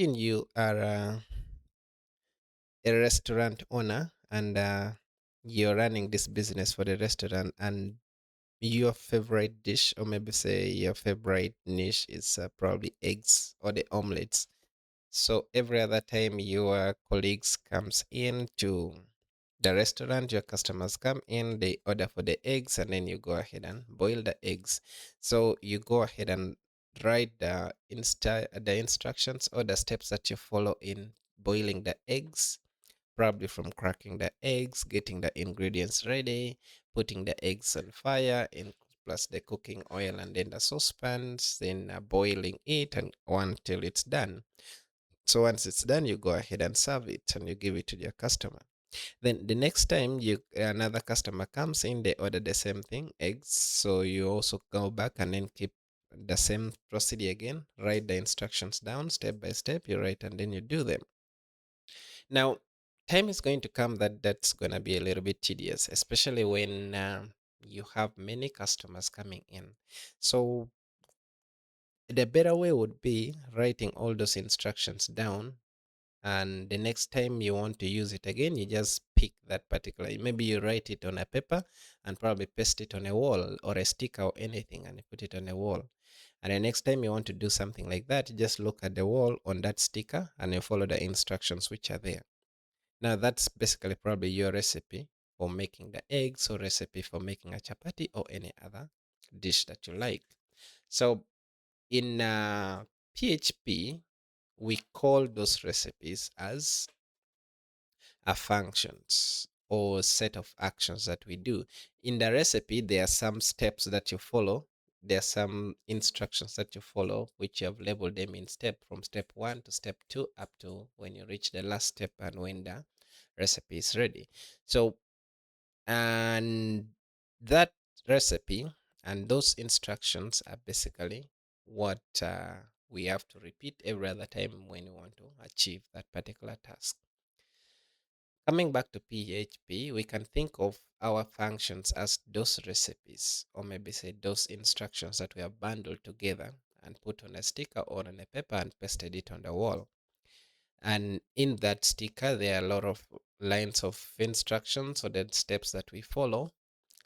Imagine you are a restaurant owner and you're running this business for the restaurant, and your favorite dish, or maybe say your favorite niche, is probably eggs or the omelets. So every other time your colleagues comes in to the restaurant, your customers come in, they order for the eggs, and then you go ahead and boil the eggs. So you go ahead and write the instructions or the steps that you follow in boiling the eggs, probably from cracking the eggs, getting the ingredients ready, putting the eggs on fire, and plus the cooking oil and then the saucepans, then boiling it and until it's done. So once it's done, you go ahead and serve it and you give it to your customer. Then the next time another customer comes in, they order the same thing, eggs. So you also go back and then keep the same procedure again. Write the instructions down step by step. You write and then you do them. Now, time is going to come that's going to be a little bit tedious, especially when you have many customers coming in. So the better way would be writing all those instructions down, and the next time you want to use it again, you just pick that particular, maybe you write it on a paper and probably paste it on a wall or a sticker or anything, and you put it on a wall. And the next time you want to do something like that, you just look at the wall on that sticker and you follow the instructions which are there. Now that's basically probably your recipe for making the eggs, or recipe for making a chapati or any other dish that you like. So in PHP, we call those recipes as functions or set of actions that we do. In the recipe, there are some steps that you follow. There are some instructions that you follow, which you have labeled them in step, from step 1 to step 2 up to when you reach the last step and when the recipe is ready. So, and that recipe and those instructions are basically what we have to repeat every other time when we want to achieve that particular task. Coming back to PHP, we can think of our functions as those recipes, or maybe say those instructions that we have bundled together and put on a sticker or on a paper and pasted it on the wall. And in that sticker, there are a lot of lines of instructions or the steps that we follow.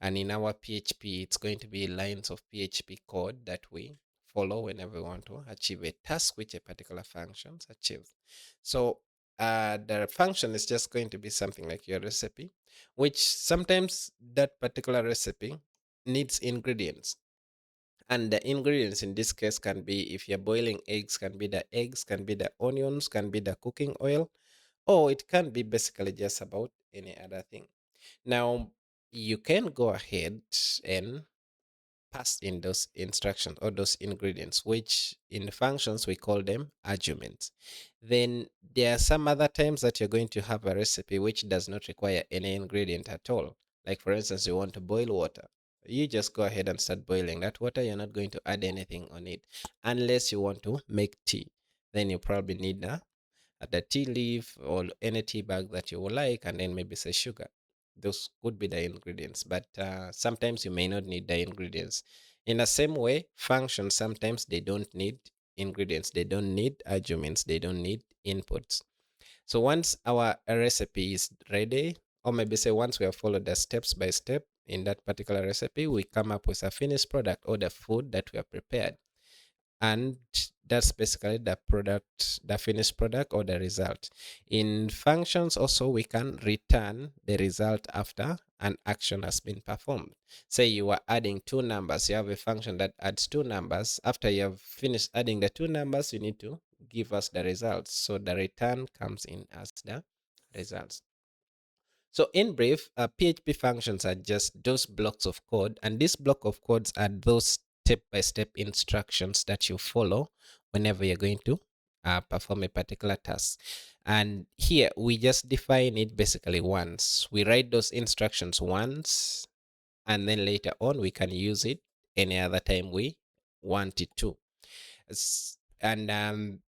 And in our PHP, it's going to be lines of PHP code that we follow whenever we want to achieve a task which a particular function achieves. So the function is just going to be something like your recipe, which sometimes that particular recipe needs ingredients. And the ingredients in this case can be, if you're boiling eggs, can be the eggs, can be the onions, can be the cooking oil, or it can be basically just about any other thing. Now, you can go ahead and pass in those instructions or those ingredients, which in functions we call them arguments. Then there are some other times that you're going to have a recipe which does not require any ingredient at all. Like, for instance, you want to boil water. You just go ahead and start boiling that water. You're not going to add anything on it unless you want to make tea. Then you probably need the tea leaf or any tea bag that you would like, and then maybe say sugar. Those could be the ingredients, but sometimes you may not need the ingredients. In the same way, functions sometimes they don't need ingredients, they don't need arguments, they don't need inputs. So once our recipe is ready, or maybe say once we have followed the steps by step in that particular recipe, we come up with a finished product or the food that we have prepared, and that's basically the product, the finished product or the result. In functions also, we can return the result after an action has been performed. Say you are adding two numbers, you have a function that adds two numbers. After you have finished adding the two numbers, you need to give us the results, so the return comes in as the results. So in brief, PHP functions are just those blocks of code, and these block of codes are those step-by-step instructions that you follow whenever you're going to perform a particular task. And here we just define it basically once. We write those instructions once, and then later on we can use it any other time we want it to. And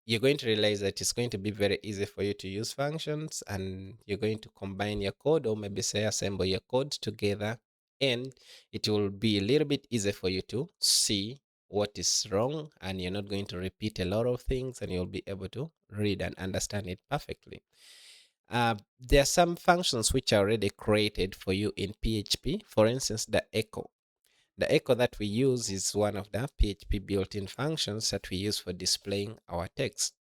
you're going to realize that it's going to be very easy for you to use functions, and you're going to combine your code, or maybe say assemble your code together, and it will be a little bit easier for you to see what is wrong, and you're not going to repeat a lot of things, and you'll be able to read and understand it perfectly. There are some functions which are already created for you in PHP. For instance, the echo. The echo that we use is one of the PHP built-in functions that we use for displaying our text.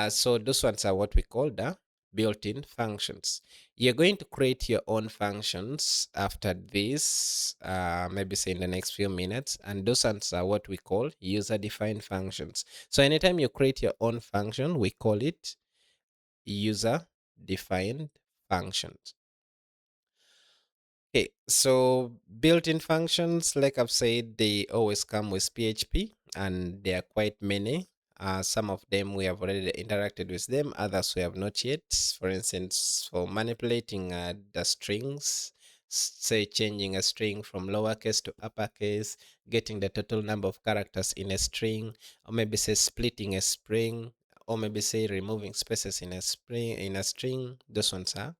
So those ones are what we call the built-in functions. You're going to create your own functions after this, maybe say in the next few minutes, and those ones are what we call user-defined functions. So anytime you create your own function, we call it user-defined functions. Okay, so built-in functions, like I've said, they always come with PHP, and there are quite many. Some of them we have already interacted with them, others we have not yet. For instance, for manipulating the strings, say changing a string from lowercase to uppercase, getting the total number of characters in a string, or maybe say splitting a string, or maybe say removing spaces in a string. Those ones are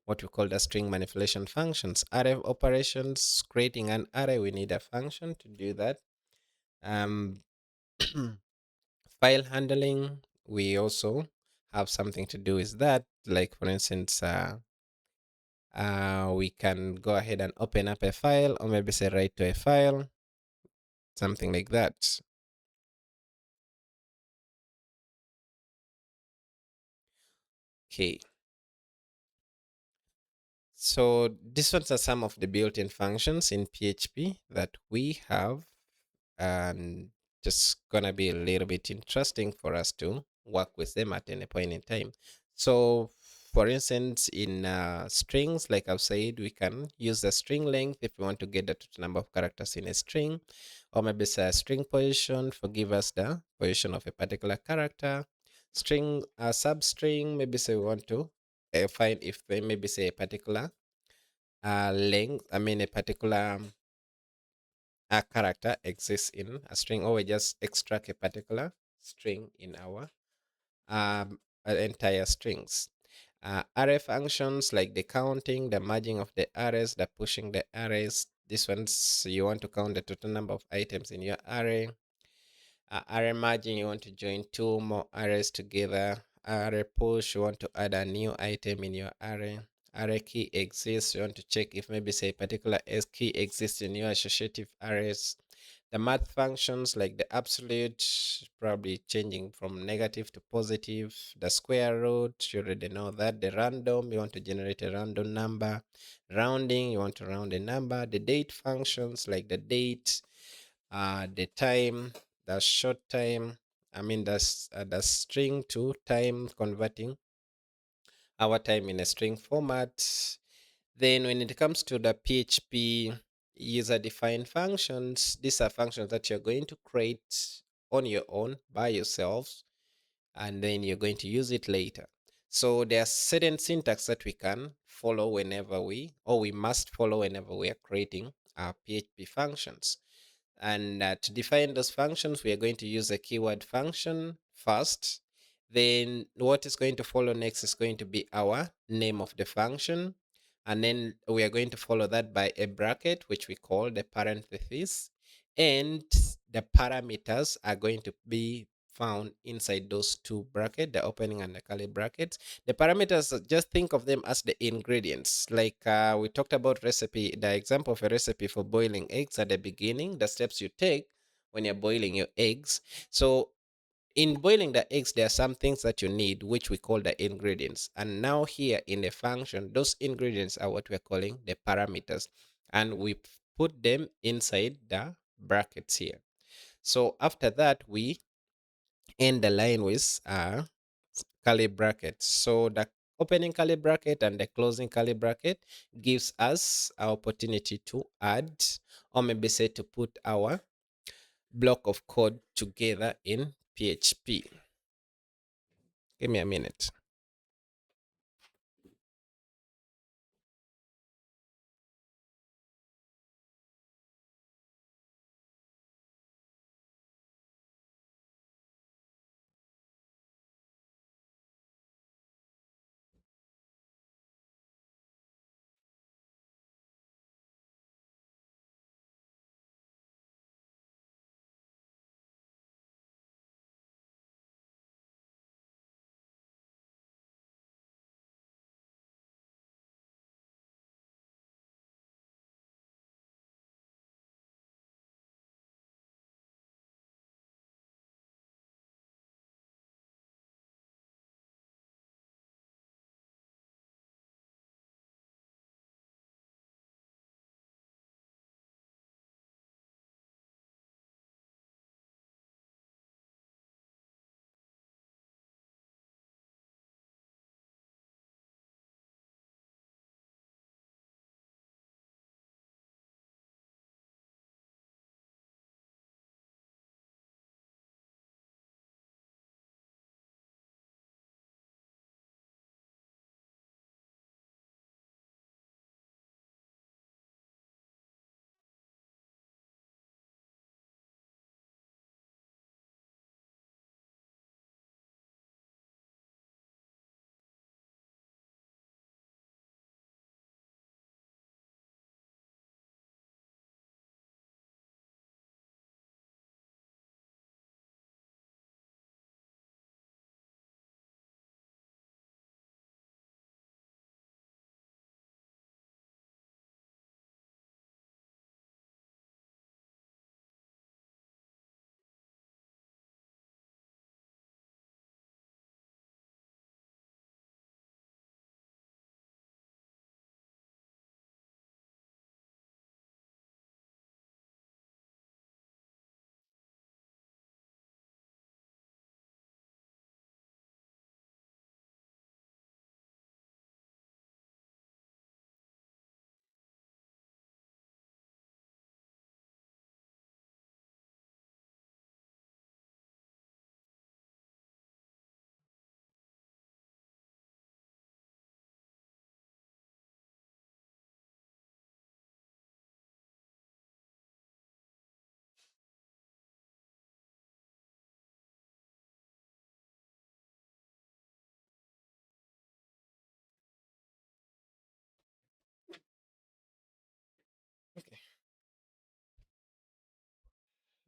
what we call the string manipulation functions. Array operations, creating an array, we need a function to do that. Um, File handling, we also have something to do with that. Like for instance, we can go ahead and open up a file, or maybe say write to a file, something like that. Okay, so these ones are some of the built-in functions in PHP that we have, and just gonna be a little bit interesting for us to work with them at any point in time. So for instance, in strings, like I've said, we can use the string length if we want to get the total number of characters in a string, or maybe say a string position for give us the position of a particular character. String substring, maybe say we want to find if they maybe say a particular length, I mean a particular a character exists in a string, or we just extract a particular string in our entire strings. Array functions like the counting, the merging of the arrays, the pushing the arrays. This one's you want to count the total number of items in your array. Array merging, you want to join two more arrays together. Array push, you want to add a new item in your array. Array key exists, you want to check if maybe say a particular S key exists in your associative arrays. The math functions like the absolute, probably changing from negative to positive. The square root, you already know that. The random, you want to generate a random number. Rounding, you want to round a number. The date functions like the date, the time, the short time, I mean the string to time, converting our time in a string format. Then when it comes to the PHP user defined functions, these are functions that you're going to create on your own by yourselves, and then you're going to use it later. So there are certain syntax that we can follow whenever we must follow whenever we are creating our PHP functions. And to define those functions, we are going to use a keyword function first. Then what is going to follow next is going to be our name of the function. And then we are going to follow that by a bracket, which we call the parenthesis. And the parameters are going to be found inside those two brackets, the opening and the curly brackets. The parameters, just think of them as the ingredients. Like we talked about recipe, the example of a recipe for boiling eggs at the beginning, the steps you take when you're boiling your eggs. So in boiling the eggs, there are some things that you need, which we call the ingredients. And now here in the function, those ingredients are what we're calling the parameters. And we put them inside the brackets here. So after that, we end the line with curly brackets. So the opening curly bracket and the closing curly bracket gives us our opportunity to add, or maybe say to put our block of code together in PHP. Give me a minute.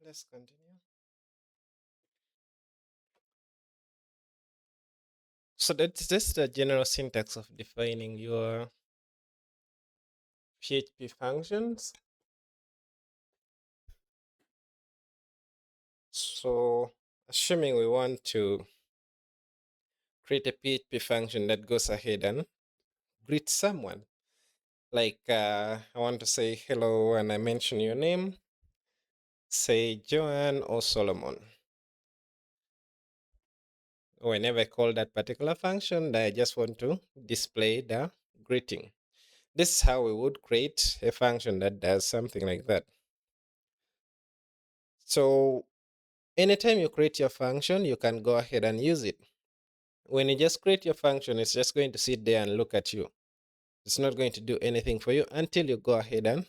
let's continue. So that's just the general syntax of defining your PHP functions. So assuming we want to create a PHP function that goes ahead and greets someone, like I want to say hello and I mention your name, say Joanne or Solomon. Whenever I call that particular function, I just want to display the greeting. This is how we would create a function that does something like that. So anytime you create your function, you can go ahead and use it. When you just create your function, it's just going to sit there and look at you. It's not going to do anything for you until you go ahead and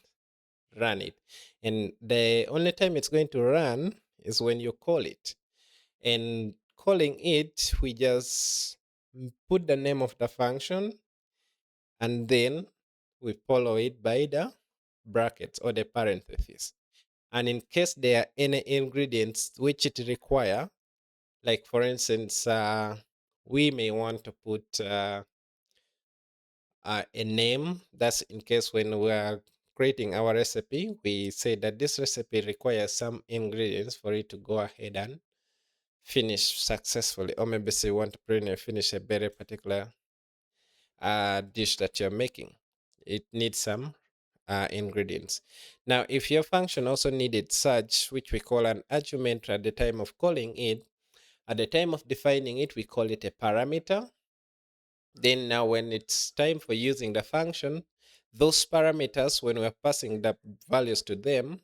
run it. And the only time it's going to run is when you call it. And calling it, we just put the name of the function and then we follow it by the brackets or the parentheses. And in case there are any ingredients which it require, like for instance, we may want to put a name. That's in case when we are creating our recipe, we say that this recipe requires some ingredients for it to go ahead and finish successfully. Or maybe say you want to finish a very particular dish that you're making. It needs some ingredients. Now, if your function also needed such, which we call an argument at the time of calling it, at the time of defining it, we call it a parameter. Then now when it's time for using the function, those parameters, when we're passing the values to them,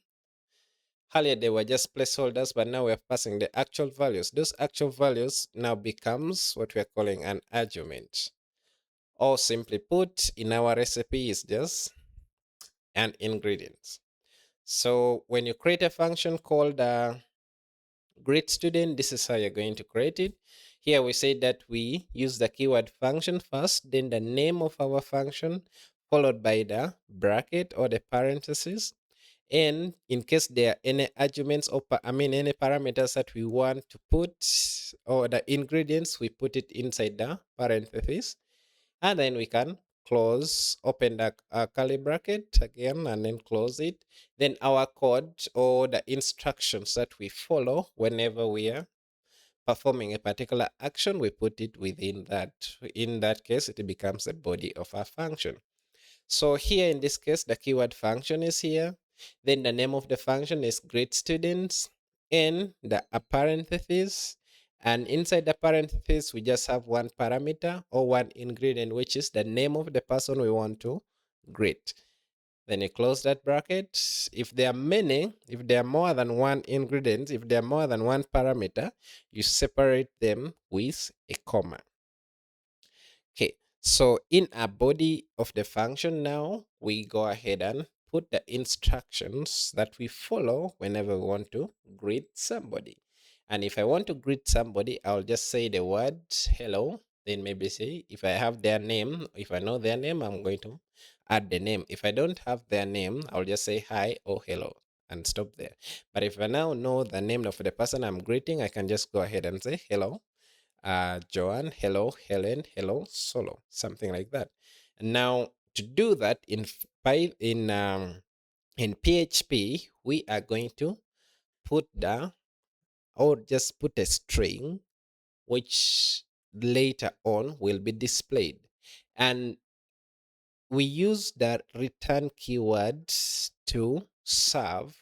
earlier they were just placeholders, but now we're passing the actual values. Those actual values now becomes what we're calling an argument. Or simply put, in our recipe is just an ingredient. So when you create a function called greet student, this is how you're going to create it. Here we say that we use the keyword function first, then the name of our function, followed by the bracket or the parentheses. And in case there are any arguments or any parameters that we want to put or the ingredients, we put it inside the parentheses. And then we can open the curly bracket again and then close it. Then our code or the instructions that we follow whenever we are performing a particular action, we put it within that. In that case, it becomes the body of our function. So here in this case, the keyword function is here. Then the name of the function is greet students in the parentheses. And inside the parentheses, we just have one parameter or one ingredient, which is the name of the person we want to greet. Then you close that bracket. If there are many, if there are more than one ingredient, if there are more than one parameter, you separate them with a comma. Okay, so in a body of the function now, we go ahead and put the instructions that we follow whenever we want to greet somebody. And if I want to greet somebody, I'll just say the word hello. Then maybe say, if I have their name, if I know their name, I'm going to add the name. If I don't have their name, I'll just say hi or hello and stop there. But if I now know the name of the person I'm greeting, I can just go ahead and say hello, Joanne, hello, Helen, hello, Solo, something like that. And now to do that in PHP, we are going to put or just put a string which later on will be displayed. And we use the return keywords to serve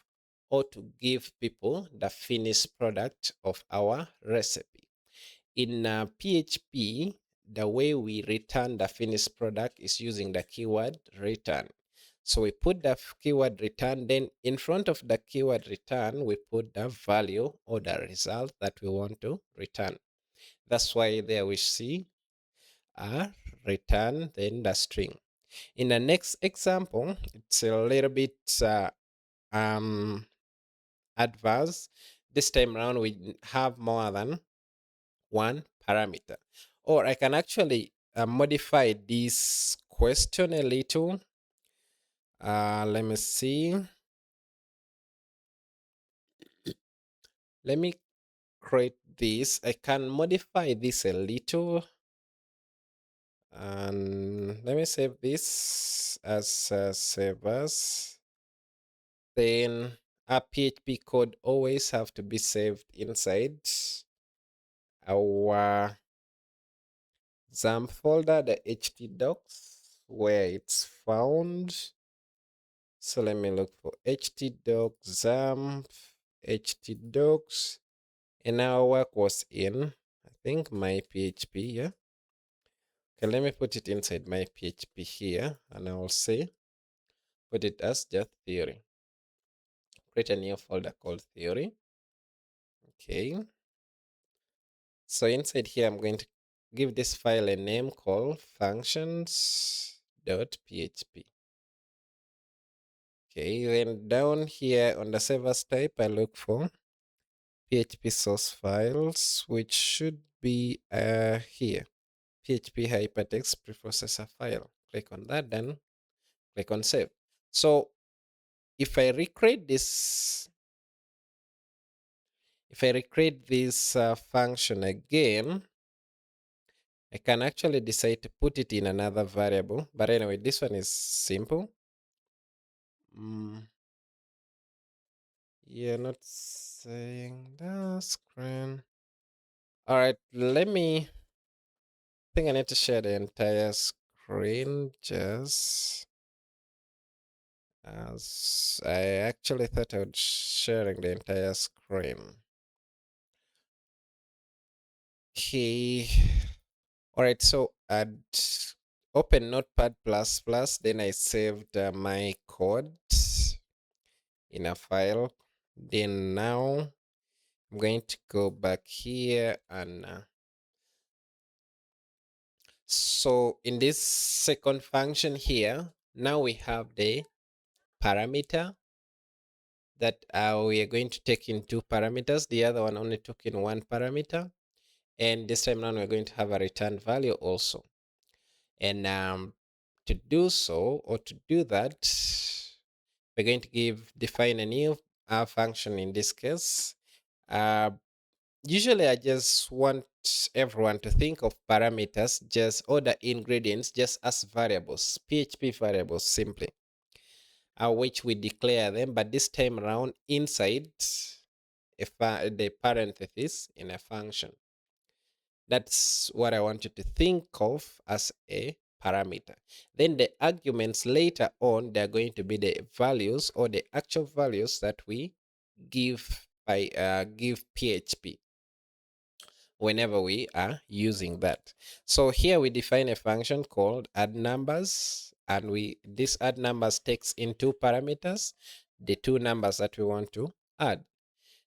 or to give people the finished product of our recipe. In PHP, the way we return the finished product is using the keyword return. So we put the keyword return, then in front of the keyword return, we put the value or the result that we want to return. That's why there we see a return, then the string. In the next example, it's a little bit um, advanced. This time around, we have more than one parameter. Or I can actually modify this question a little. Let me see. Let me create this. I can modify this a little, and let me save this as save as. Then our PHP code always have to be saved inside our XAMPP folder, the htdocs, where it's found. So let me look for htdocs, XAMPP, htdocs, and our work was in, I think, my PHP, yeah. Okay, let me put it inside my PHP here, and I will say, put it as just theory. Create a new folder called theory. Okay. So inside here, I'm going to give this file a name called functions.php. Okay, then down here on the servers type, I look for PHP source files, which should be here. PHP hypertext preprocessor file. Click on that, then click on save. So if I recreate this, function again, I can actually decide to put it in another variable. But anyway, this one is simple. You're not saying the screen. All right, I think I need to share the entire screen just as I actually thought I would sharing the entire screen. Okay. All right, so I'd open Notepad++, then I saved my code in a file. Then now I'm going to go back here and so in this second function here, now we have the parameter that we are going to take in two parameters. The other one only took in one parameter. And this time around, we're going to have a return value also. And to do so, or to do that, we're going to define a new function in this case. Usually I just want everyone to think of parameters, just order ingredients just as variables, PHP variables simply, which we declare them, but this time around inside the parenthesis in a function. That's what I want you to think of as a parameter. Then the arguments later on, they're going to be the values or the actual values that we give give PHP whenever we are using that. So here we define a function called add numbers, and this add numbers takes in two parameters, the two numbers that we want to add.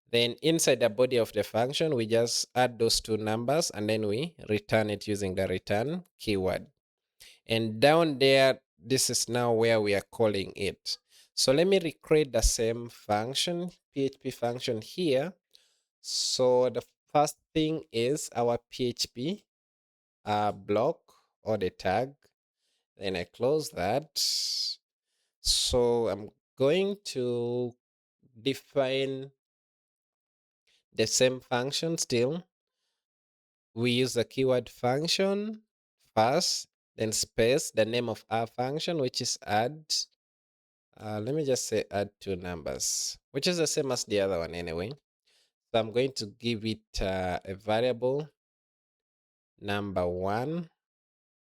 Then inside the body of the function, we just add those two numbers and then we return it using the return keyword. And down there, this is now where we are calling it. So let me recreate the same function, PHP function here. So the first thing is our PHP block or the tag. Then I close that. So I'm going to define the same function still. We use the keyword function first, then space, the name of our function, which is add. Let me just say add two numbers, which is the same as the other one anyway. So I'm going to give it a variable number one.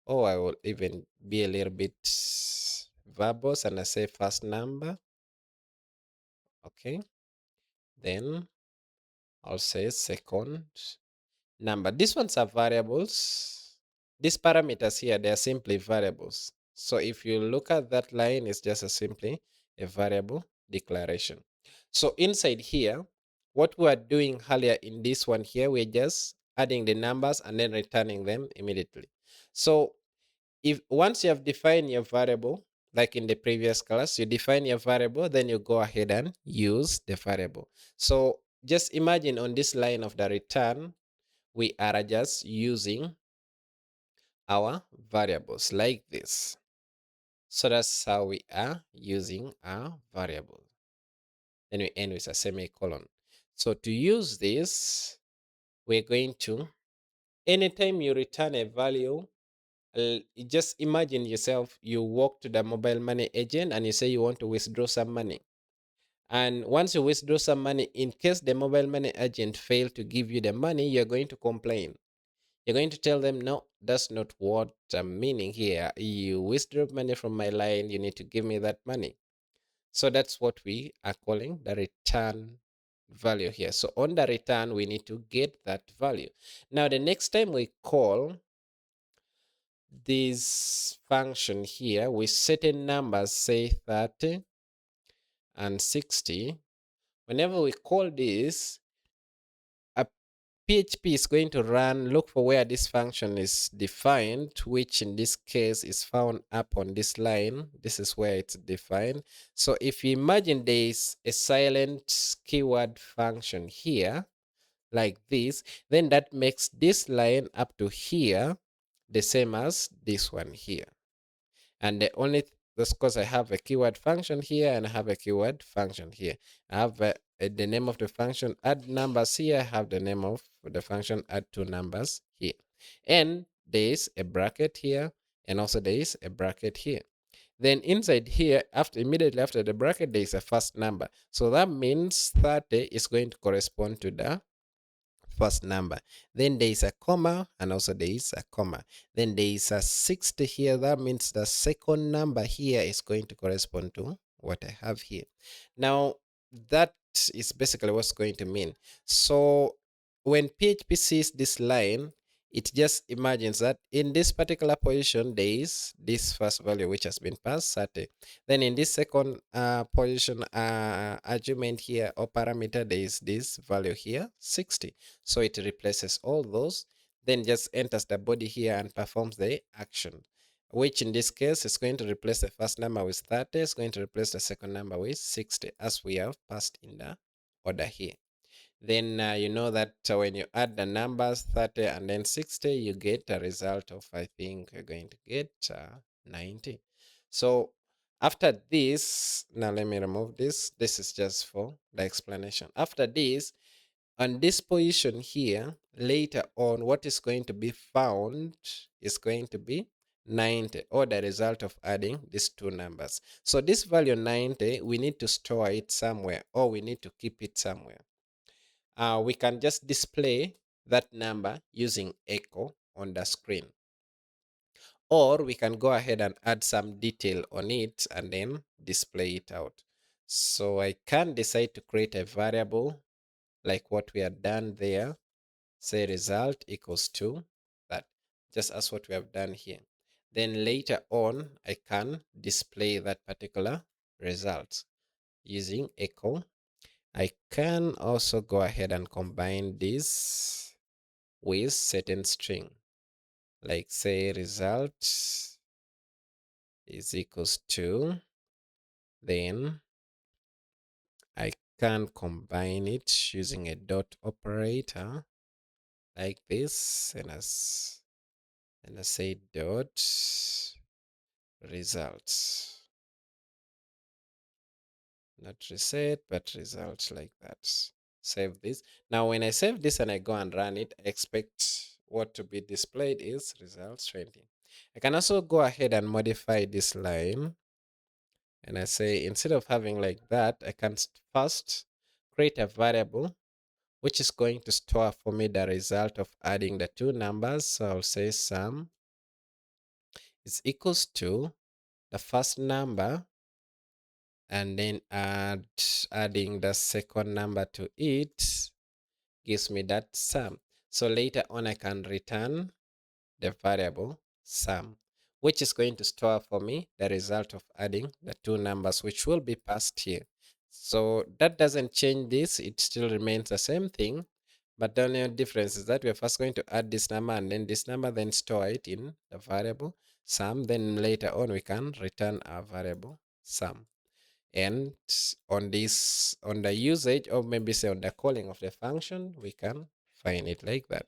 Or I will even be a little bit verbose and I say first number. Okay. Then I'll say second number. These ones are variables. These parameters here, they are simply variables. So if you look at that line, it's just simply a variable declaration. So inside here, what we are doing earlier in this one here, we're just adding the numbers and then returning them immediately. So if once you have defined your variable, like in the previous class, you define your variable, then you go ahead and use the variable. So just imagine on this line of the return, we are just using our variables like this. So that's how we are using our variable. Then we end with a semicolon. So to use this, we're going to, anytime you return a value, just imagine yourself, you walk to the mobile money agent and you say you want to withdraw some money. And once you withdraw some money, in case the mobile money agent fail to give you the money, you're going to complain. You're going to tell them, no, that's not what I'm meaning here. You withdraw money from my line, you need to give me that money. So that's what we are calling the return value here. So on the return, we need to get that value. Now, the next time we call this function here with certain numbers, say 30 and 60, whenever we call this, a PHP is going to run, look for where this function is defined, which in this case is found up on this line. This is where it's defined. So if you imagine there is a silent keyword function here, like this, then that makes this line up to here the same as this one here. And the only that's because I have a keyword function here and I have a keyword function here. I have the name of the function add numbers here. I have the name of the function add two numbers here. And there is a bracket here, and also there is a bracket here. Then inside here, immediately after the bracket, there is a first number. So that means 30 is going to correspond to the first number. Then there is a comma, and also there is a comma. Then there is a 60 here. That means the second number here is going to correspond to what I have here. Now, that is basically what's going to mean. So when PHP sees this line, it just imagines that in this particular position, there is this first value which has been passed 30. Then in this second position argument here or parameter, there is this value here 60. So it replaces all those, then just enters the body here and performs the action, which in this case is going to replace the first number with 30, is going to replace the second number with 60 as we have passed in the order here. Then you know that when you add the numbers 30 and then 60, you get a result of, I think you're going to get 90. So after this, now let me remove this. This is just for the explanation. After this, on this position here, later on, what is going to be found is going to be 90, or the result of adding these two numbers. So this value 90, we need to store it somewhere, or we need to keep it somewhere. We can just display that number using echo on the screen. Or we can go ahead and add some detail on it and then display it out. So I can decide to create a variable like what we had done there. Say result equals to that, just as what we have done here. Then later on, I can display that particular result using echo. I can also go ahead and combine this with certain string, like say result is equals to, then I can combine it using a dot operator like this, and I say dot results, not reset but results, like that. Save this. Now when I save this and I go and run it, I expect what to be displayed is results 20. I can also go ahead and modify this line, and I say instead of having like that, I can first create a variable which is going to store for me the result of adding the two numbers. So I'll say sum is equals to the first number, and then adding the second number to it gives me that sum. So later on, I can return the variable sum, which is going to store for me the result of adding the two numbers, which will be passed here. So that doesn't change this, it still remains the same thing. But the only difference is that we're first going to add this number and then this number, then store it in the variable sum. Then later on, we can return our variable sum. And on this, on the usage, or maybe say on the calling of the function, we can find it like that.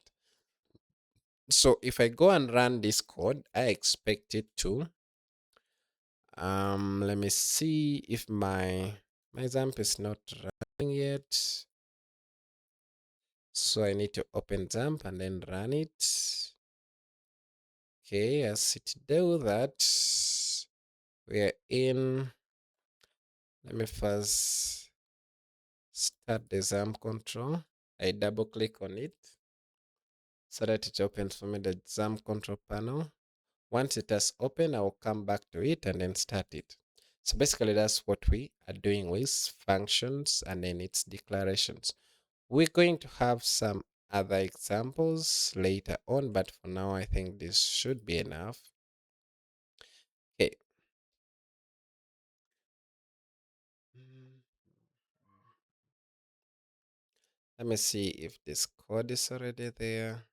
So if I go and run this code, I expect it to let me see if my example is not running yet. So I need to open XAMPP and then run it. Okay, as it do that, we are in. Let me first start the XAMPP control. I double click on it so that it opens for me the XAMPP control panel. Once it has opened, I will come back to it and then start it. So basically, that's what we are doing with functions and then its declarations. We're going to have some other examples later on, but for now, I think this should be enough. Okay. Let me see if this code is already there.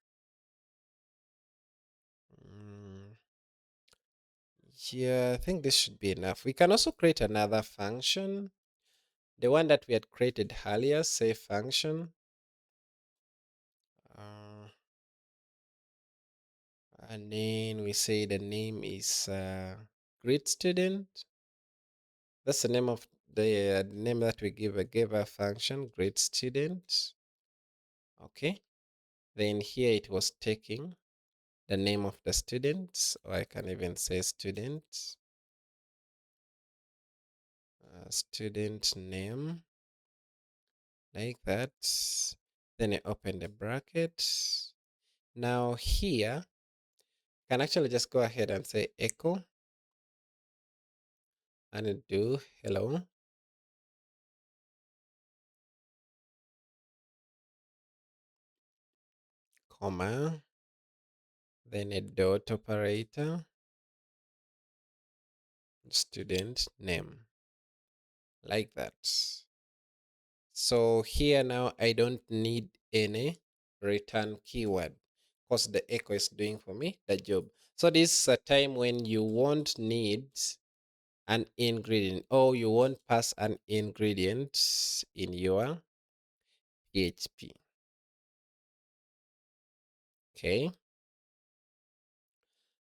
Mm, yeah, I think this should be enough. We can also create another function. The one that we had created earlier, say function. Uh, and then we say the name is great student. That's the name of the name that we gave a function, great student. Okay. Then here it was taking the name of the student, or I can even say student, student name, like that. Then I open the bracket. Now here, can actually just go ahead and say echo and do hello, comma, then a dot operator, student name, like that. So here now I don't need any return keyword because the echo is doing for me the job. So this is a time when you won't need an ingredient or you won't pass an ingredient in your PHP. Okay.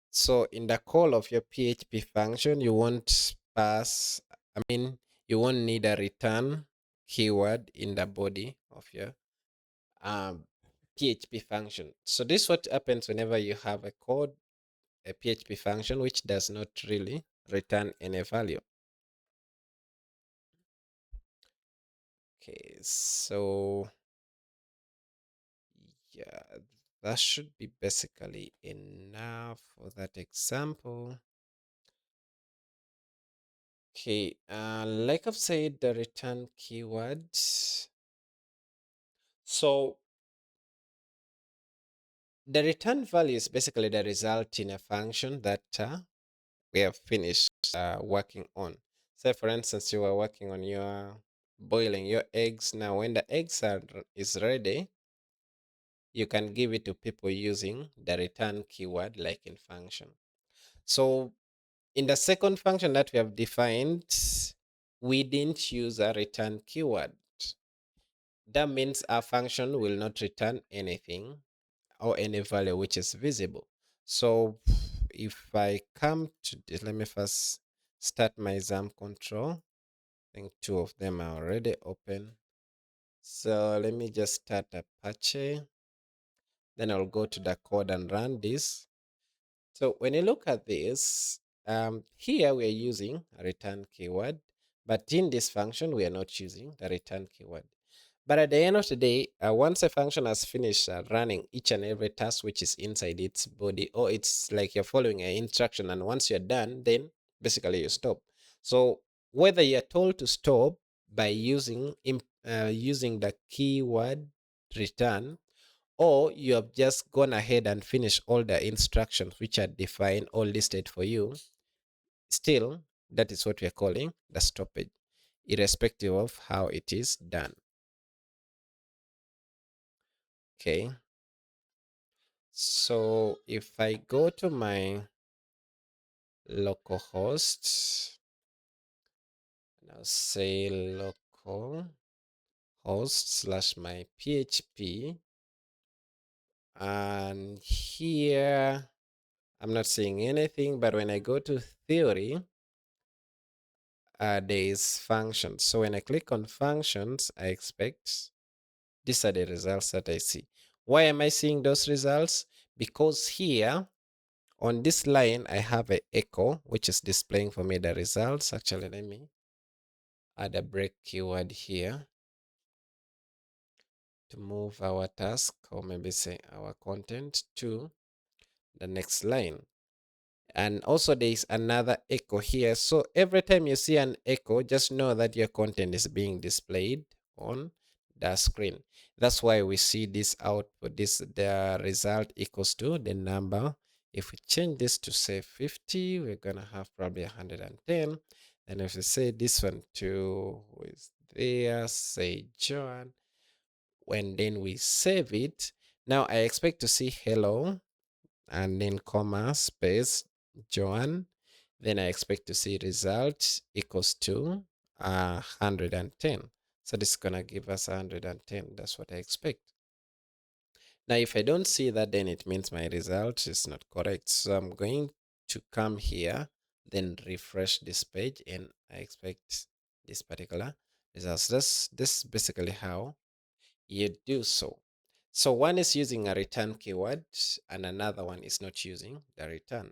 So in the call of your PHP function, you won't pass, you won't need a return keyword in the body of your um, PHP function. So this is what happens whenever you have a code, a PHP function, which does not really return any value. Okay, so yeah, that should be basically enough for that example. Okay, like I've said, the return keyword. So the return value is basically the result in a function that we have finished working on. Say, for instance, you are working on your boiling your eggs. Now, when the eggs is ready, you can give it to people using the return keyword, like in function. So, in the second function that we have defined, we didn't use a return keyword. That means our function will not return anything or any value which is visible. So if I come to this, let me first start my XAMPP control. I think two of them are already open. So let me just start Apache. Then I'll go to the code and run this. So when you look at this, here we are using a return keyword, but in this function, we are not using the return keyword. But at the end of the day, once a function has finished running each and every task which is inside its body, or it's like you're following an instruction, and once you're done, then basically you stop. So whether you're told to stop by using the keyword return, or you have just gone ahead and finished all the instructions which are defined or listed for you, still, that is what we are calling the stoppage, irrespective of how it is done. Okay. So if I go to my localhost, and I'll say local host slash my PHP, and here I'm not seeing anything, but when I go to theory, there is functions. So when I click on functions, I expect These are the results that I see. Why am I seeing those results? Because here on this line, I have a echo, which is displaying for me the results. Actually, let me add a break keyword here to move our task, or maybe say our content, to the next line. And also there is another echo here. So every time you see an echo, just know that your content is being displayed on the screen. That's why we see this output, the result equals to the number. If we change this to say 50, we're gonna have probably 110. And if we say this one to, who is there, say John, when then we save it, now I expect to see hello and then comma space Joan. Then I expect to see result equals to 110. So this is gonna give us 110. That's what I expect. Now, if I don't see that, then it means my result is not correct. So I'm going to come here, then refresh this page, and I expect this particular results. This is basically how you do so. So one is using a return keyword and another one is not using the return.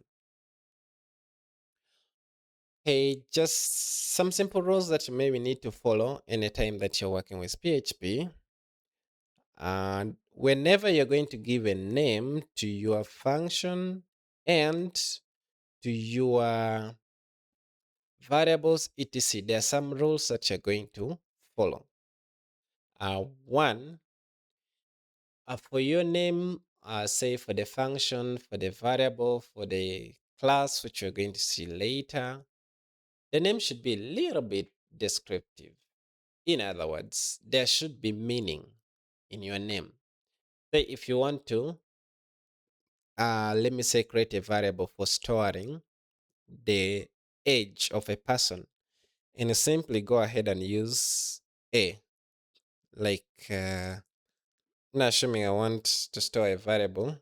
Hey, just some simple rules that you maybe need to follow anytime that you're working with PHP. And whenever you're going to give a name to your function and to your variables, etc., there are some rules that you're going to follow. One, for your name, say for the function, for the variable, for the class, which we're going to see later, the name should be a little bit descriptive. In other words, there should be meaning in your name. Say if you want to, let me say, create a variable for storing the age of a person, and you simply go ahead and use a, like, now assuming I want to store a variable,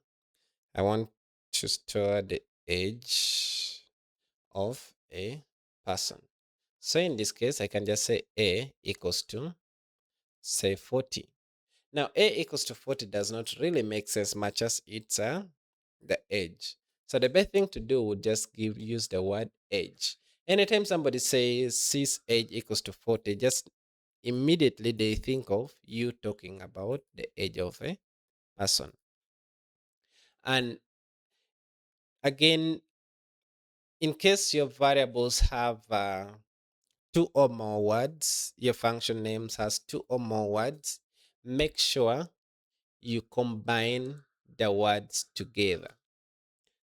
I want to store the age of a person. So in this case, I can just say a equals to, say, 40. Now, a equals to 40 does not really make sense much as it's the age. So the best thing to do would just use the word age. Anytime somebody sees age equals to 40, just immediately they think of you talking about the age of a person. And again, in case your variables have two or more words, your function names has two or more words, make sure you combine the words together.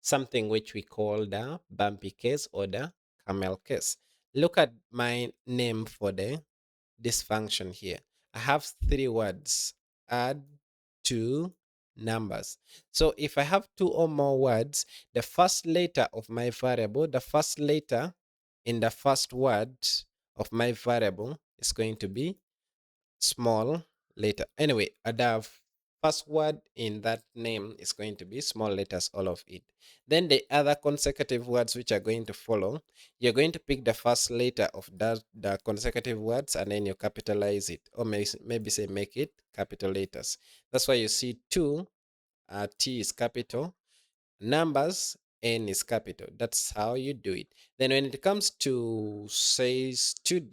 Something which we call the bumpy case or the camel case. Look at my name for this function here. I have three words: add, two, numbers. So if I have two or more words, the first letter of my variable, the first letter in the first word of my variable is going to be small letter. Anyway, the first word in that name is going to be small letters, all of it. Then the other consecutive words which are going to follow, you're going to pick the first letter of the consecutive words and then you capitalize it, or maybe say make it capital letters. That's why you see two, T is capital, numbers, N is capital. That's how you do it. Then when it comes to, say,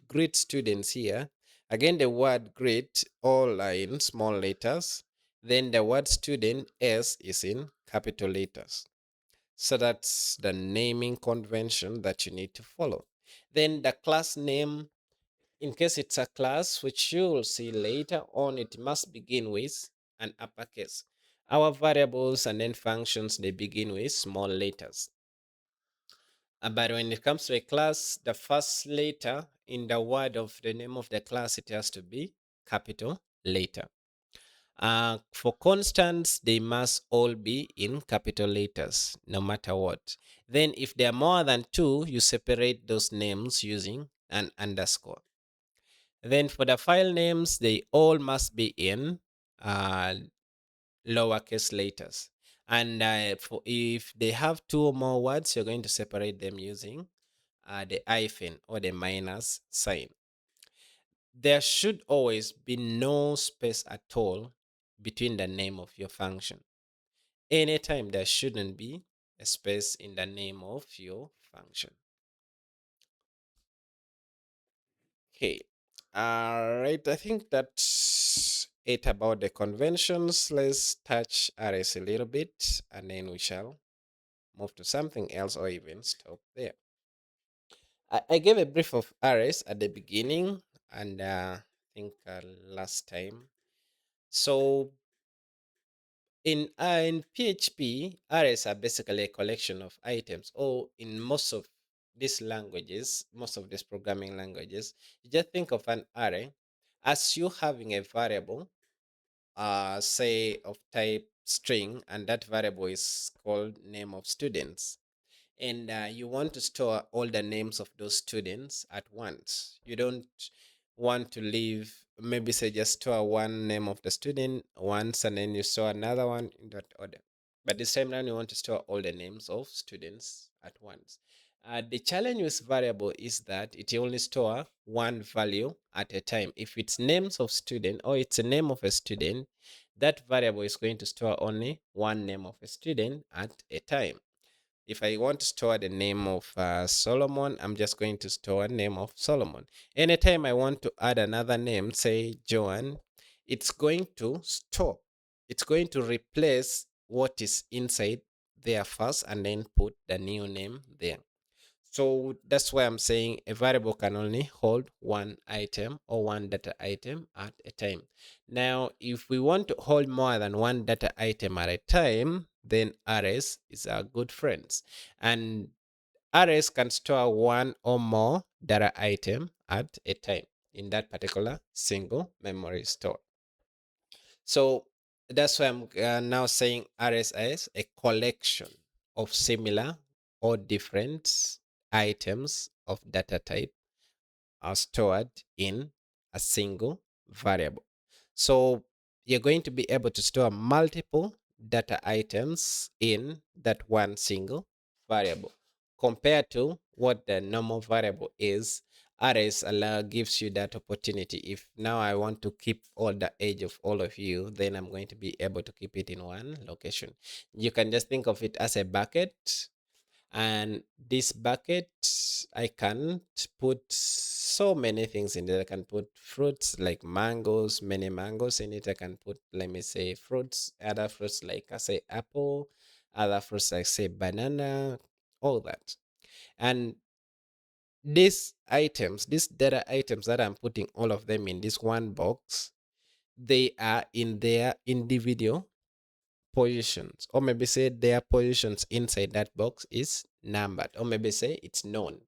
great students here, again the word great all are in small letters. Then the word student, S, is in capital letters. So that's the naming convention that you need to follow. Then the class name, in case it's a class, which you will see later on, it must begin with an uppercase. Our variables and then functions, they begin with small letters. But when it comes to a class, the first letter in the word of the name of the class, it has to be capital letter. For constants, they must all be in capital letters, no matter what. Then if there are more than two, you separate those names using an underscore. Then for the file names, they all must be in uh, lowercase letters. And if they have two or more words, you're going to separate them using the hyphen or the minus sign. there should always be no space at all between the name of your function. Anytime there shouldn't be a space in the name of your function. Okay. All right. I think that's it about the conventions. Let's touch arrays a little bit and then we shall move to something else or even stop there. I gave a brief of arrays at the beginning and I think last time. So in PHP, arrays are basically a collection of items, or in most of these languages, most of these programming languages, you just think of an array as you having a variable, say of type string, and that variable is called name of students. And you want to store all the names of those students at once. You don't want to leave, maybe say just store one name of the student once and then you store another one in that order. But this time around, you want to store all the names of students at once. The challenge with variable is that it only store one value at a time. If it's names of student or it's a name of a student, that variable is going to store only one name of a student at a time. If I want to store the name of Solomon, I'm just going to store name of Solomon. Anytime I want to add another name, say Joan, it's going to stop. It's going to replace what is inside there first and then put the new name there. So that's why I'm saying a variable can only hold one item or one data item at a time. Now, if we want to hold more than one data item at a time, then arrays is our good friends. And arrays can store one or more data item at a time in that particular single memory store. So that's why I'm now saying RSS, a collection of similar or different items of data type are stored in a single variable. So you're going to be able to store multiple data items in that one single variable compared to what the normal variable is. Arrays allow gives you that opportunity. If now I want to keep all the age of all of you, then I'm going to be able to keep it in one location. You can just think of it as a bucket, and this bucket I can put so many things in it. I can put fruits like mangoes, many mangoes in it. I can put, let me say, fruits, other fruits like I say apple, other fruits like say banana, all that. And these items, these data items that I'm putting all of them in this one box, they are in their individual positions, or maybe say their positions inside that box is numbered, or maybe say it's known,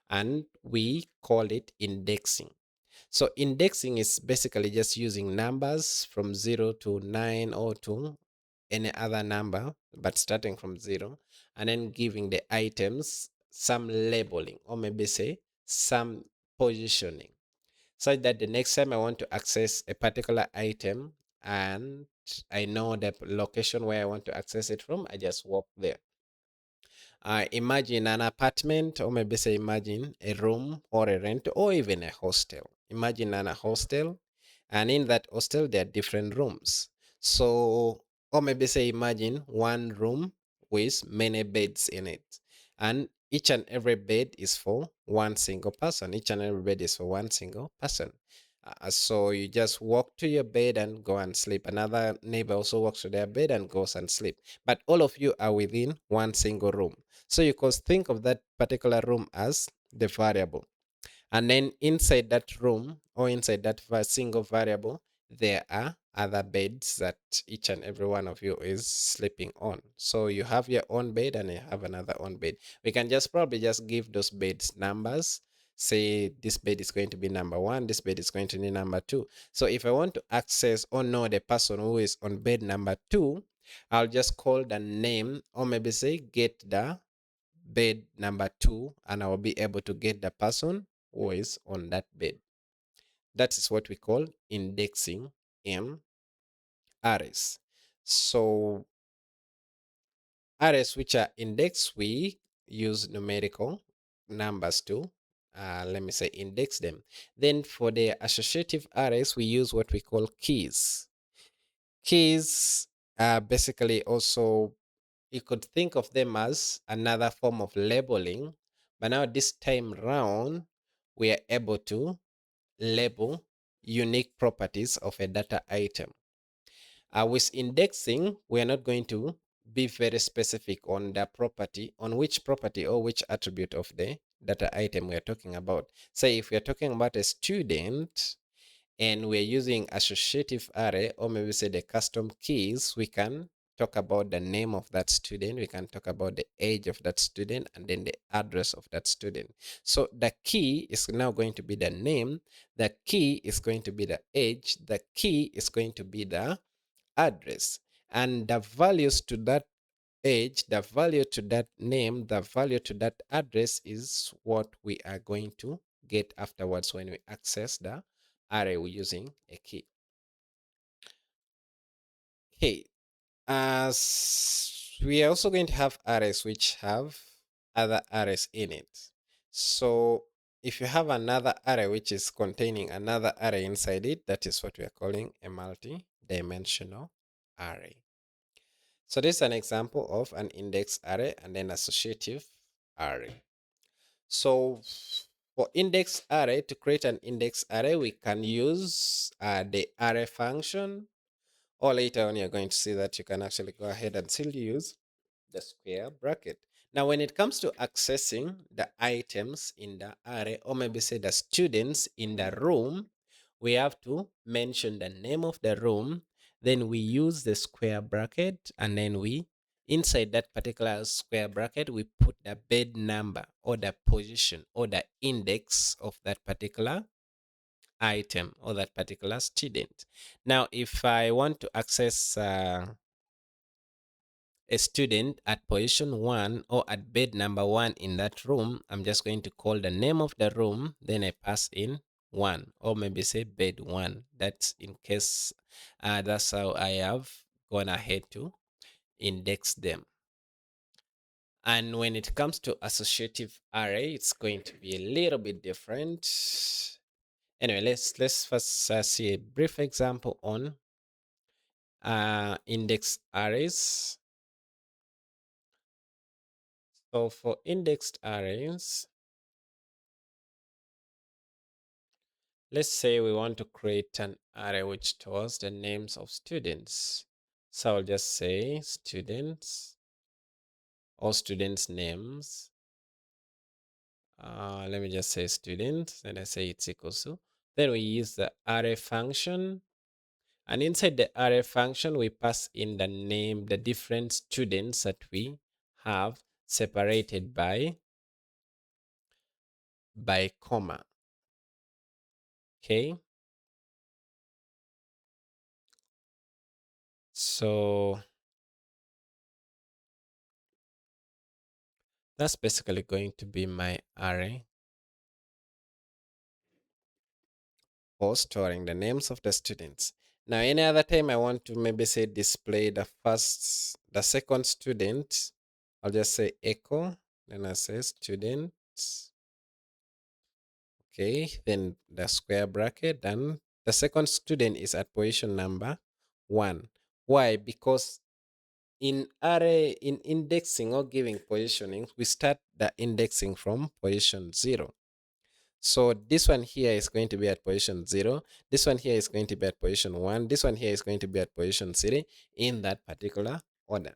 and we call it indexing. So indexing is basically just using numbers from 0 to 9 or to any other number, but starting from 0, and then giving the items some labeling, or maybe say some positioning, such that the next time I want to access a particular item and I know the location where I want to access it from, I just walk there. Imagine an apartment, or maybe say imagine a room or a rent or even a hostel. Imagine a hostel, and in that hostel there are different rooms. So, or maybe say imagine one room with many beds in it, and each and every bed is for one single person. Each and every bed is for one single person. So you just walk to your bed and go and sleep. Another neighbor also walks to their bed and goes and sleep. But all of you are within one single room. So you could think of that particular room as the variable. And then inside that room or inside that single variable, there are other beds that each and every one of you is sleeping on. So you have your own bed and you have another own bed. We can just probably just give those beds numbers. Say this bed is going to be number 1, this bed is going to be number 2. So if I want to access or know the person who is on bed number 2, I'll just call the name, or maybe say get the bed number 2, and I will be able to get the person who is on that bed. That is what we call indexing in arrays. So arrays which are indexed, we use numerical numbers to let me say, index them. Then for the associative arrays, we use what we call keys. Keys are basically also, you could think of them as another form of labeling, but now this time round, we are able to label unique properties of a data item. With indexing, we are not going to be very specific on the property, on which property or which attribute of the data item we are talking about. Say if we are talking about a student and we're using associative array, or maybe say the custom keys, we can talk about the name of that student, we can talk about the age of that student, and then the address of that student. So the key is now going to be the name, the key is going to be the age, the key is going to be the address, and the values to that age, the value to that name, the value to that address is what we are going to get afterwards when we access the array using a key. Okay, as we are also going to have arrays which have other arrays in it. So if you have another array which is containing another array inside it, that is what we are calling a multi-dimensional array. So this is an example of an index array and an associative array. So for index array, to create an index array, we can use the array function, or later on you're going to see that you can actually go ahead and still use the square bracket. Now, when it comes to accessing the items in the array, or maybe say the students in the room, we have to mention the name of the room. Then we use the square bracket, and then we, inside that particular square bracket, we put the bed number or the position or the index of that particular item or that particular student. Now, if I want to access a student at position 1 or at bed number 1 in that room, I'm just going to call the name of the room, then I pass in 1, or maybe say bed 1. That's in case that's how I have gone ahead to index them. And when it comes to associative array, it's going to be a little bit different. Anyway, let's first see a brief example on index arrays. So for indexed arrays, let's say we want to create an array which stores the names of students. So I'll just say students or students' names. Let me just say students, and I say it's equals to. Then we use the array function. And inside the array function, we pass in the name, the different students that we have separated by comma. Okay. So that's basically going to be my array for storing the names of the students. Now, any other time I want to maybe say display the second student, I'll just say echo, then I say students. Okay, then the square bracket, then the second student is at position number 1. Why? Because in indexing or giving positioning, we start the indexing from position 0. So this one here is going to be at position 0. This one here is going to be at position 1. This one here is going to be at position 3 in that particular order.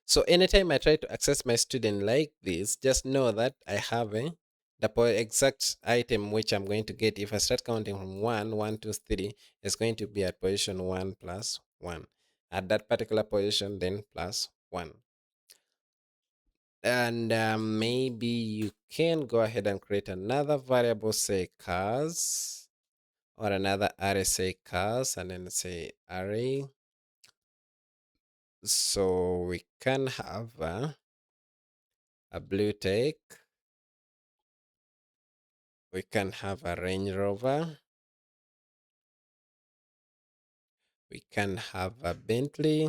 So anytime I try to access my student like this, just know that I have the exact item which I'm going to get. If I start counting from 1, 1, 2, 3, it's going to be at position 1 plus 1. At that particular position, then plus 1. And maybe you can go ahead and create another variable, say cars, or another array, say cars, and then say array. So we can have a blue tech, we can have a Range Rover, we can have a Bentley,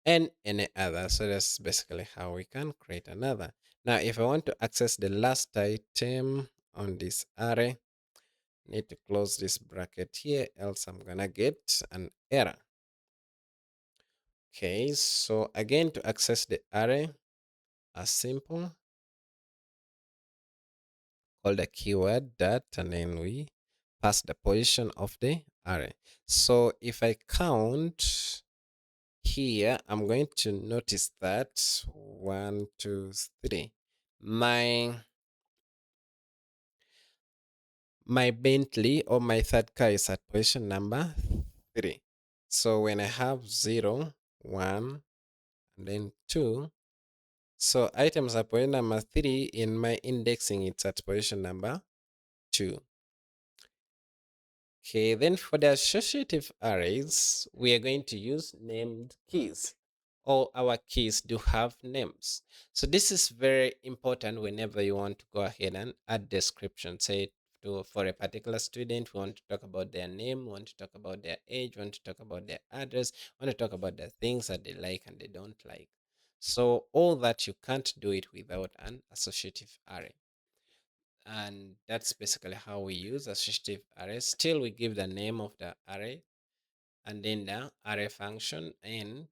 and any other. So that's basically how we can create another. Now, if I want to access the last item on this array, need to close this bracket here, else I'm gonna get an error. Okay, so again, to access the array, as simple, call the keyword dot, and then we pass the position of the array. So if I count here, I'm going to notice that 1, 2, 3. My Bentley or my third car is at position number 3. So when I have 0, 1, and then 2, so items at position number 3 in my indexing, it's at position number 2. Okay, then for the associative arrays, we are going to use named keys. All our keys do have names. So this is very important whenever you want to go ahead and add description. Say for a particular student, we want to talk about their name, we want to talk about their age, we want to talk about their address, we want to talk about the things that they like and they don't like. So all that, you can't do it without an associative array. And that's basically how we use associative arrays. Still, we give the name of the array and then the array function, and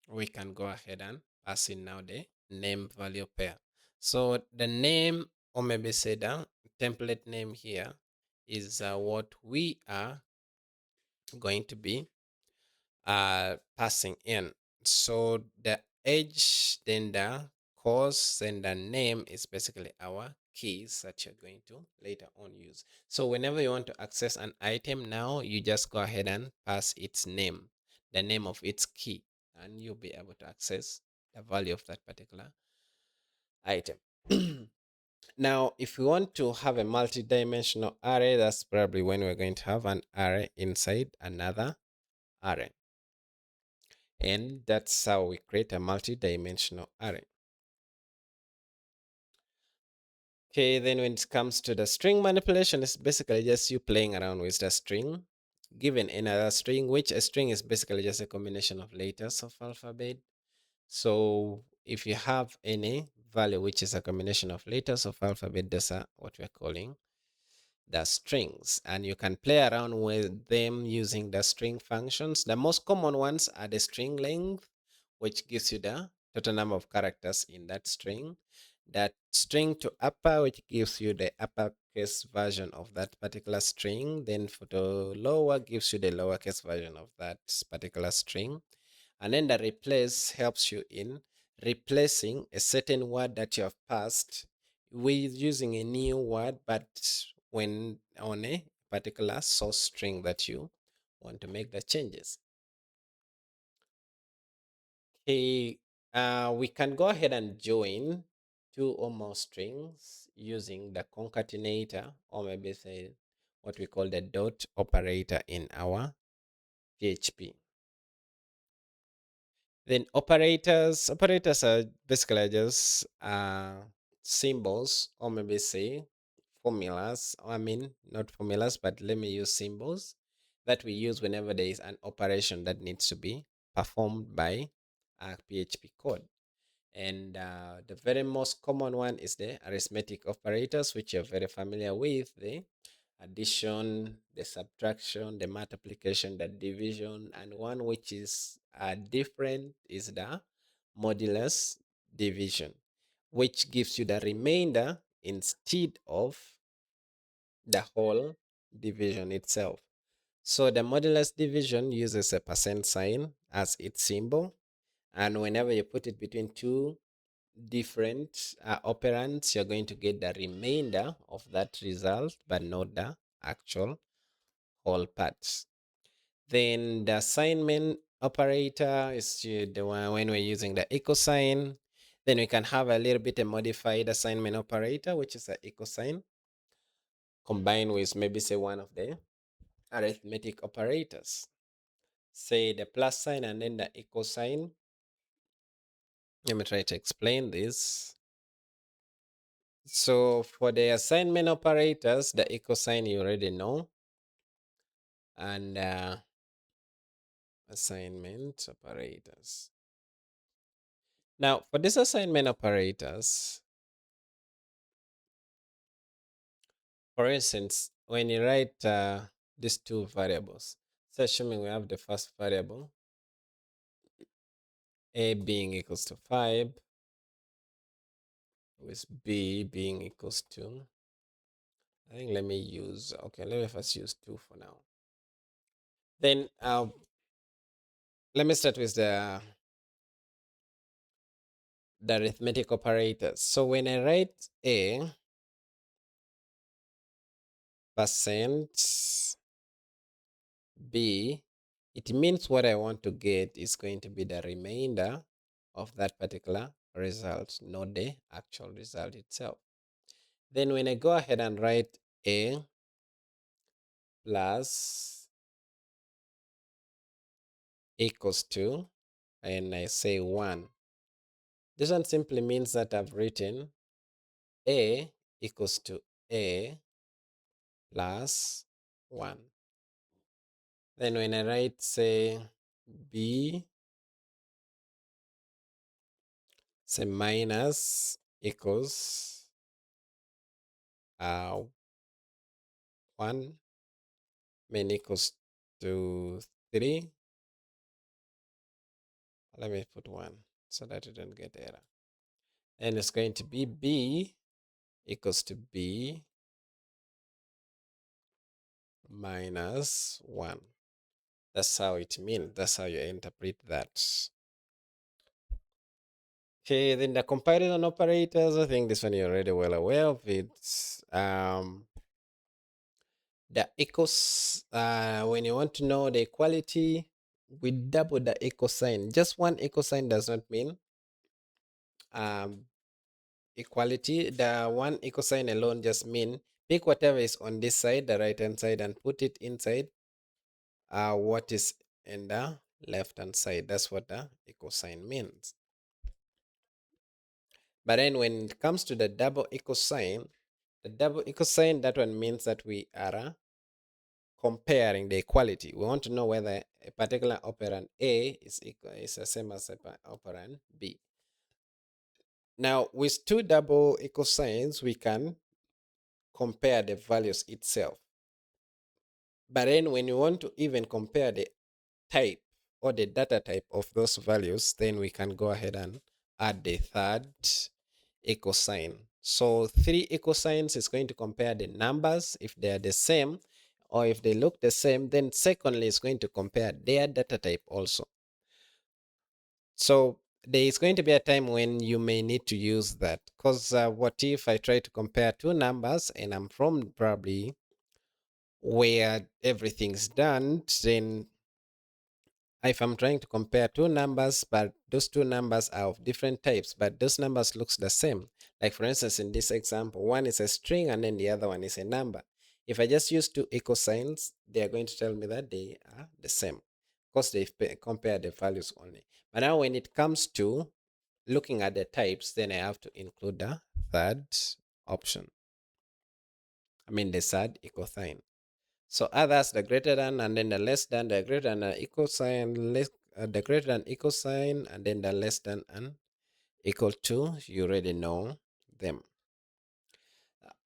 we can go ahead and pass in now the name value pair. So the name, or maybe say the template name here, is what we are going to be passing in. So the age, then the course, and the name is basically our keys that you're going to later on use. So whenever you want to access an item now, you just go ahead and pass its name, the name of its key, and you'll be able to access the value of that particular item. Now, if we want to have a multi-dimensional array, that's probably when we're going to have an array inside another array. And that's how we create a multi-dimensional array. Okay, then when it comes to the string manipulation, it's basically just you playing around with the string, given another string, which a string is basically just a combination of letters of alphabet. So if you have any value which is a combination of letters of alphabet, that's what we're calling the strings, and you can play around with them using the string functions. The most common ones are the string length, which gives you the total number of characters in that string. That string to upper, which gives you the uppercase version of that particular string. Then for the lower, gives you the lowercase version of that particular string. And then the replace helps you in replacing a certain word that you have passed with using a new word, but when on a particular source string that you want to make the changes. Okay, we can go ahead and join two or more strings using the concatenator, or maybe say what we call the dot operator in our PHP. Then operators are basically just symbols, or maybe say formulas. I mean, not formulas, but let me use symbols that we use whenever there is an operation that needs to be performed by a PHP code. And the very most common one is the arithmetic operators, which you're very familiar with: the addition, the subtraction, the multiplication, the division, and one which is different is the modulus division, which gives you the remainder instead of the whole division itself. So the modulus division uses a percent sign as its symbol, and whenever you put it between two different operands, you're going to get the remainder of that result, but not the actual whole parts. Then the assignment operator is the one when we're using the equal sign. Then we can have a little bit a modified assignment operator, which is an equal sign, combined with maybe say one of the arithmetic operators. Say the plus sign and then the equal sign. Let me try to explain this. So for the assignment operators, the equal sign you already know. And assignment operators. Now, for this assignment operators, for instance, when you write these two variables, so assuming we have the first variable, a being equals to 5, with b being equals to, I think let me first use 2 for now. Then let me start with the arithmetic operators. So when I write a percent b, it means what I want to get is going to be the remainder of that particular result, not the actual result itself. Then when I go ahead and write a plus equals to, and I say 1, this one simply means that I've written a equals to a plus 1. Then when I write, say, b, say minus equals 1, main equals to 3. Let me put 1 so that you don't get error. And it's going to be b equals to b minus 1. That's how it means. That's how you interpret that. Okay, then the comparison operators, I think this one you're already well aware of. It's the equals, when you want to know the equality, we double the equal sign. Just one equal sign does not mean equality. The one equal sign alone just mean pick whatever is on this side, the right hand side, and put it inside what is in the left hand side. That's what the equal sign means. But then when it comes to the double equal sign, that one means that we are comparing the equality. We want to know whether a particular operand A is the same as operand B. Now, with two double equal signs, we can compare the values itself. But then when you want to even compare the type or the data type of those values, then we can go ahead and add the third equal sign. So 3 equal signs is going to compare the numbers if they are the same, or if they look the same, then secondly it's going to compare their data type also. So there is going to be a time when you may need to use that, because what if I try to compare two numbers and I'm from probably where everything's done, then if I'm trying to compare two numbers, but those two numbers are of different types, but those numbers looks the same. Like for instance, in this example, one is a string and then the other one is a number. If I just use two equal signs, they are going to tell me that they are the same because they compare the values only. But now when it comes to looking at the types, then I have to include the third option. I mean the third equal sign. So others, the greater than, and then the less than, the greater than, the equal sign, the greater than equal sign, and then the less than and equal to, you already know them.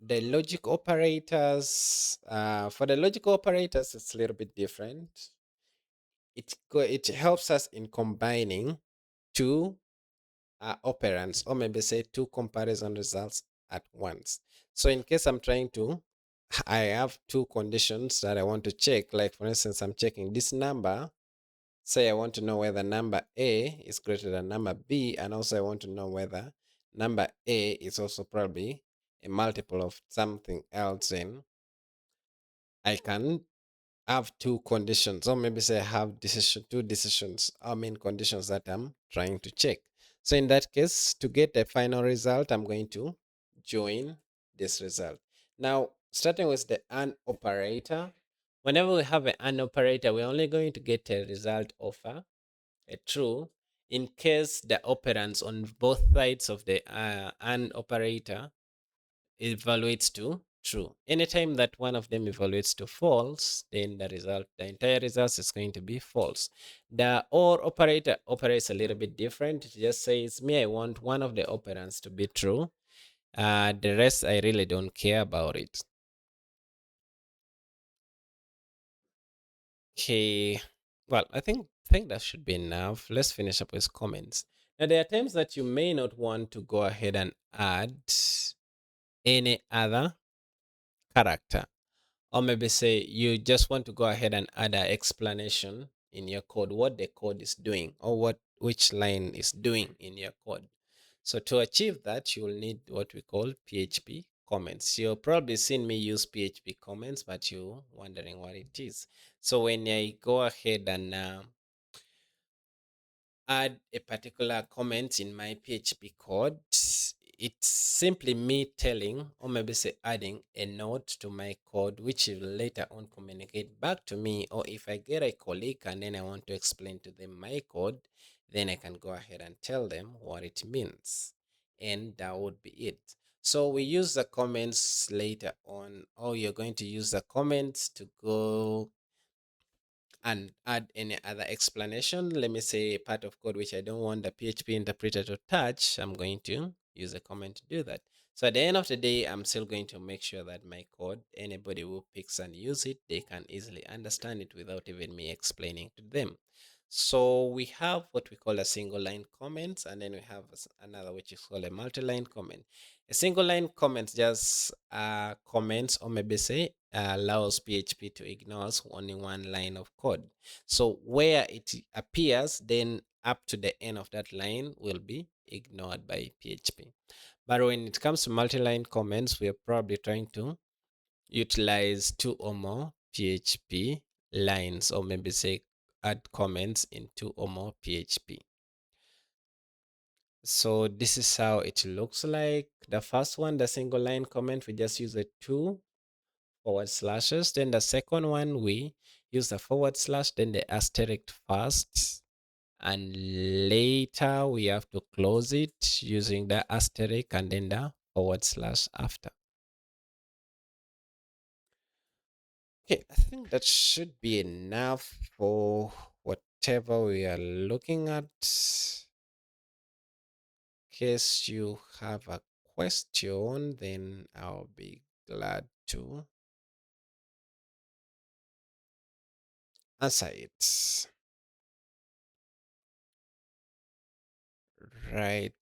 The logic operators, for the logical operators, it's a little bit different. It helps us in combining two operands, or maybe say two comparison results at once. So in case I'm trying to, I have two conditions that I want to check. Like for instance, I'm checking this number. Say I want to know whether number A is greater than number B, and also I want to know whether number A is also probably a multiple of something else. In I can have two conditions, or maybe say I have two decisions, or main conditions that I'm trying to check. So in that case, to get a final result, I'm going to join this result. Now, starting with the AND operator, whenever we have an AND operator, we're only going to get a result of a true in case the operands on both sides of the AND operator evaluates to true. Anytime that one of them evaluates to false, then the entire result is going to be false. The or operator operates a little bit different. It just says, me, I want one of the operands to be true. The rest, I really don't care about it. Okay. Well, I think that should be enough. Let's finish up with comments. Now, there are times that you may not want to go ahead and add any other character, or maybe say you just want to go ahead and add an explanation in your code, what the code is doing, or which line is doing in your code. So to achieve that, you will need what we call PHP comments. You've probably seen me use PHP comments, but you're wondering what it is. So when I go ahead and add a particular comment in my PHP code, it's simply me telling, or maybe say adding a note to my code, which will later on communicate back to me. Or if I get a colleague and then I want to explain to them my code, then I can go ahead and tell them what it means. And that would be it. So we use the comments later on, or you're going to use the comments to go and add any other explanation. Let me say a part of code which I don't want the PHP interpreter to touch. I'm going to use a comment to do that. So at the end of the day, I'm still going to make sure that my code, anybody who picks and use it, they can easily understand it without even me explaining to them. So we have what we call a single line comment, and then we have another which is called a multi-line comment. A single line comment just comments, or maybe say allows PHP to ignore only one line of code. So where it appears, then up to the end of that line will be ignored by PHP. But when it comes to multi-line comments, we are probably trying to utilize two or more PHP lines, or maybe say add comments in two or more PHP. So this is how it looks like. The first one, the single line comment, we just use a two forward slashes. Then the second one, we use the forward slash, then the asterisk first. And later we have to close it using the asterisk and then the forward slash after. Okay, I think that should be enough for whatever we are looking at. In case you have a question, then I'll be glad to answer it. Right.